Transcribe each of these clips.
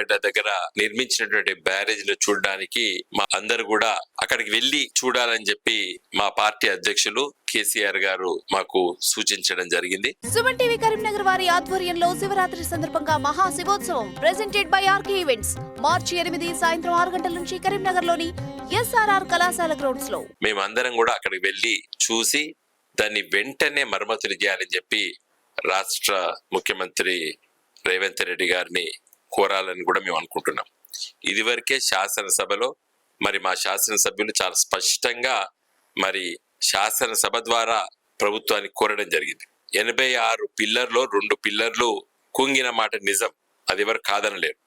మేడిగడ్డ దగ్గర నిర్మించినటువంటి బ్యారేజ్ ను చూడడానికి మా అందరు కూడా అక్కడికి వెళ్లి చూడాలని చెప్పి మా పార్టీ అధ్యక్షులు కేసీఆర్ గారు మాకు సూచించడం జరిగింది. సుమన్ టీవీ కరీంనగర్ వారి ఆధ్వర్యంలో శివరాత్రి సందర్భంగా మహా శివోత్సవం ప్రెజెంటెడ్ బై ఆర్కే ఈవెంట్స్ మార్చి 8 సాయంత్రం 6 గంటల నుంచి కరీంనగర్ లోని ఎస్ఆర్ఆర్ కళాశాల గ్రౌండ్స్ లో మేమందరం కూడా అక్కడికి వెళ్లి చూసి దాన్ని వెంటనే మరమ్మతులు చేయాలని చెప్పి రాష్ట్ర ముఖ్యమంత్రి రేవంత్ రెడ్డి గారిని కోరాలని కూడా మేము అనుకుంటున్నాం. ఇదివరకే శాసనసభలో మరి మా శాసనసభ్యులు చాలా స్పష్టంగా మరి శాసనసభ ద్వారా ప్రభుత్వాన్ని కోరడం జరిగింది. 86 పిల్లర్లో 2 పిల్లర్లు కుంగిన మాట నిజం, అది ఎవరు కాదనలేరు.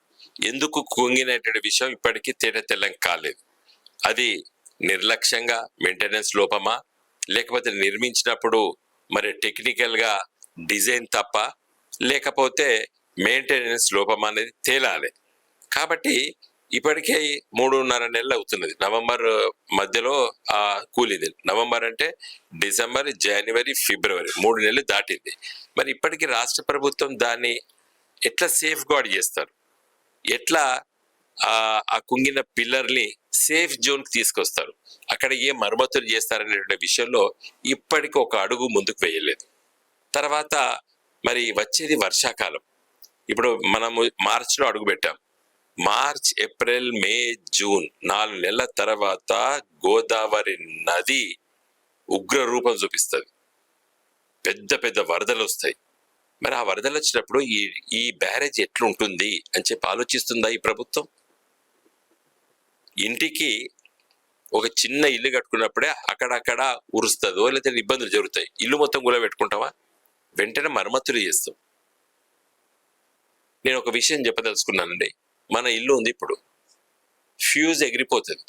ఎందుకు కుంగినటువంటి విషయం ఇప్పటికీ తేట తెల్లం కాలేదు. అది నిర్లక్ష్యంగా మెయింటెనెన్స్ లోపమా, లేకపోతే నిర్మించినప్పుడు మరి టెక్నికల్ గా డిజైన్ తప్ప, లేకపోతే మెయింటెనెన్స్ లోపం అనేది తేలాలి. కాబట్టి ఇప్పటికే 3.5 నెలలు అవుతున్నది. నవంబర్ మధ్యలో కూలింది. నవంబర్ అంటే డిసెంబర్, జనవరి, ఫిబ్రవరి 3 నెలలు దాటింది. మరి ఇప్పటికీ రాష్ట్ర ప్రభుత్వం దాన్ని ఎట్లా సేఫ్ గార్డ్ చేస్తారు, ఎట్లా ఆ కుంగిన పిల్లర్ని సేఫ్ జోన్ కి తీసుకొస్తారు, అక్కడ ఏ మరమ్మతులు చేస్తారనే విషయంలో ఇప్పటికీ ఒక అడుగు ముందుకు వేయలేదు. తర్వాత మరి వచ్చేది వర్షాకాలం. ఇప్పుడు మనము మార్చిలో అడుగు పెట్టాం. మార్చ్, ఏప్రిల్, మే, జూన్ 4 నెలల తర్వాత గోదావరి నది ఉగ్ర రూపం చూపిస్తుంది. పెద్ద పెద్ద వరదలు వస్తాయి. మరి ఆ వరదలు వచ్చినప్పుడు ఈ బ్యారేజ్ ఎట్లుంటుంది అని చెప్పి ఆలోచిస్తుందా ఈ ప్రభుత్వం? ఇంటికి ఒక చిన్న ఇల్లు కట్టుకున్నప్పుడే అక్కడక్కడ ఉరుస్తుందో లేకపోతే ఇబ్బందులు జరుగుతాయి. ఇల్లు మొత్తం కూడా పెట్టుకుంటావా? వెంటనే మరమ్మతులు చేస్తాం. నేను ఒక విషయం చెప్పదలుచుకున్నానండి. మన ఇల్లు ఉంది, ఇప్పుడు ఫ్యూజ్ ఎగిరిపోతుంది.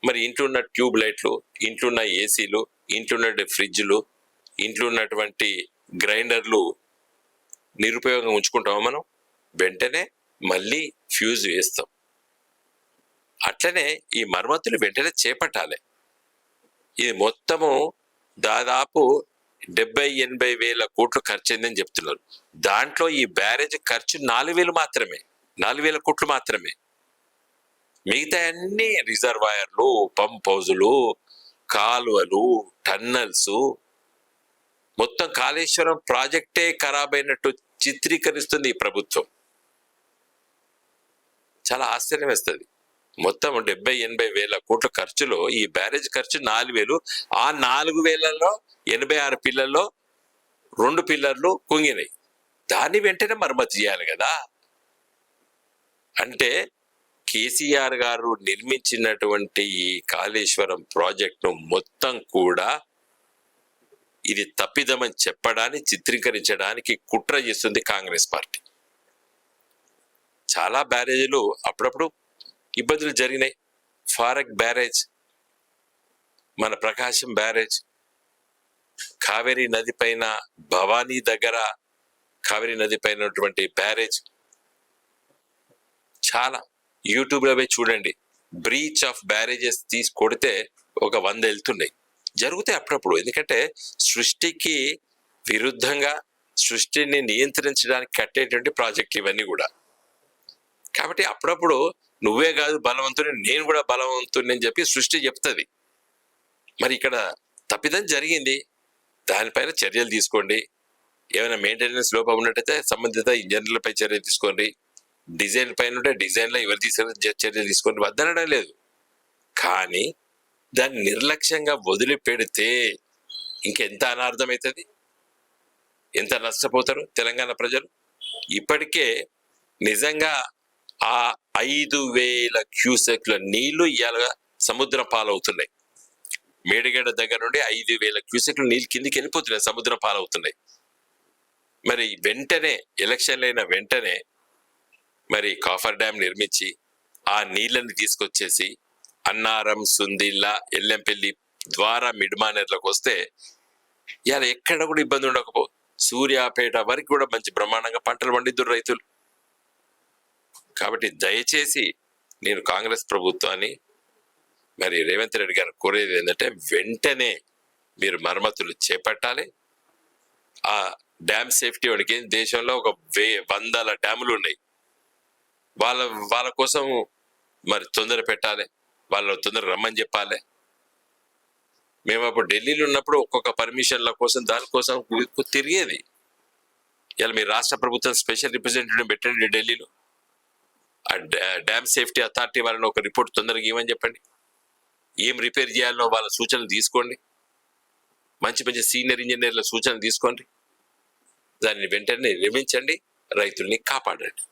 మరి ఇంట్లో ఉన్న ట్యూబ్ లైట్లు, ఇంట్లో ఉన్న ఏసీలు, ఇంట్లో ఉన్న ఫ్రిడ్జ్లు, ఇంట్లో ఉన్నటువంటి గ్రైండర్లు నిరుపయోగంగా ఉంచుకుంటామా మనం? వెంటనే మళ్ళీ ఫ్యూజ్ వేస్తాం. అట్లనే ఈ మరమ్మతులు వెంటనే చేపట్టాలి. ఇది మొత్తము దాదాపు 70-80 వేల కోట్లు ఖర్చు అయిందని చెప్తున్నారు. దాంట్లో ఈ బ్యారేజ్ ఖర్చు 4,000 మాత్రమే, 4,000 కోట్లు మాత్రమే. మిగతా అన్ని రిజర్వాయర్లు, పంప్ హౌజులు, కాలువలు, టన్నల్స్, మొత్తం కాళేశ్వరం ప్రాజెక్టే ఖరాబ్ అయినట్టు చిత్రీకరిస్తుంది ఈ ప్రభుత్వం. చాలా ఆశ్చర్యం వేస్తుంది. మొత్తం 70-80 వేల కోట్ల ఖర్చులో ఈ బ్యారేజ్ ఖర్చు 4,000. ఆ 4,000లో 86 పిల్లల్లో 2 పిల్లర్లు కుంగినాయి. దాన్ని వెంటనే మరమ్మతు చేయాలి కదా. అంటే కేసీఆర్ గారు నిర్మించినటువంటి ఈ కాళేశ్వరం ప్రాజెక్టును మొత్తం కూడా ఇది తప్పిదమని చెప్పడానికి, చిత్రీకరించడానికి కుట్ర చేస్తుంది కాంగ్రెస్ పార్టీ. చాలా బ్యారేజీలు అప్పుడప్పుడు ఇబ్బందులు జరిగినాయి. ఫారక్ బ్యారేజ్, మన ప్రకాశం బ్యారేజ్, కావేరీ నది పైన భవానీ దగ్గర కావేరీ నది పైన ఉన్నటువంటి బ్యారేజ్, చాలా యూట్యూబ్లో పోయి చూడండి. బ్రీచ్ ఆఫ్ బ్యారేజెస్ తీసి కొడితే ఒక 100 వెళ్తున్నాయి. జరుగుతాయి అప్పుడప్పుడు. ఎందుకంటే సృష్టికి విరుద్ధంగా, సృష్టిని నియంత్రించడానికి కట్టేటువంటి ప్రాజెక్టులు ఇవన్నీ కూడా. కాబట్టి అప్పుడప్పుడు నువ్వే కాదు బలవంతుని, నేను కూడా బలవంతుని అని చెప్పి సృష్టి చెప్తుంది. మరి ఇక్కడ తప్పిదం జరిగింది, దానిపైన చర్యలు తీసుకోండి. ఏమైనా మెయింటెనెన్స్ లోపం ఉన్నట్టయితే సంబంధిత ఇంజనీర్లపై చర్యలు తీసుకోండి. డిజైన్ పైన ఉంటే డిజైన్లో ఎవరు తీసుకుని చర్యలు తీసుకోండి, వద్దనడం లేదు. కానీ దాన్ని నిర్లక్ష్యంగా వదిలిపెడితే ఇంకెంత అనార్థం అవుతుంది, ఎంత నష్టపోతారు తెలంగాణ ప్రజలు. ఇప్పటికే నిజంగా ఆ 5,000 క్యూసెక్ల నీళ్లు ఇవాళ సముద్రం పాలవుతున్నాయి. మేడిగడ్డ దగ్గర నుండి 5,000 క్యూసెక్ల నీళ్ళు కిందికి వెళ్ళిపోతున్నాయి, సముద్రం పాలవుతున్నాయి. మరి వెంటనే ఎలక్షన్లు అయిన వెంటనే మరి కాఫర్ డ్యామ్ నిర్మించి ఆ నీళ్ళని తీసుకొచ్చేసి అన్నారం, సుందిల్ల, ఎల్లంపల్లి ద్వారా మిడ్మానేర్లకు వస్తే ఇవాళ ఎక్కడ కూడా ఇబ్బంది ఉండకపో. సూర్యాపేట వరకు కూడా మంచి బ్రహ్మాండంగా పంటలు పండిద్దురు రైతులు. కాబట్టి దయచేసి నేను కాంగ్రెస్ ప్రభుత్వాన్ని, మరి రేవంత్ రెడ్డి గారు కోరేది ఏంటంటే వెంటనే మీరు మరమ్మతులు చేపట్టాలి. ఆ డ్యామ్ సేఫ్టీ వాడికి దేశంలో ఒక 100 డ్యాములు ఉన్నాయి. వాళ్ళ కోసం మరి తొందర పెట్టాలి, వాళ్ళు తొందర రమ్మని చెప్పాలి. మేము అప్పుడు ఢిల్లీలో ఉన్నప్పుడు ఒక్కొక్క పర్మిషన్ల కోసం దానికోసం తిరిగేది. ఇలా మీ రాష్ట్ర ప్రభుత్వం స్పెషల్ రిప్రజెంటేటివ్ పెట్టండి ఢిల్లీలో, ఆ డ్యామ్ సేఫ్టీ అథారిటీ వాళ్ళని ఒక రిపోర్ట్ తొందరగా ఇవ్వమని చెప్పండి. ఏం రిపేర్ చేయాలో వాళ్ళ సూచనలు తీసుకోండి, మంచి మంచి సీనియర్ ఇంజనీర్ల సూచనలు తీసుకోండి, దాన్ని వెంటనే నిర్మించండి, రైతుల్ని కాపాడండి.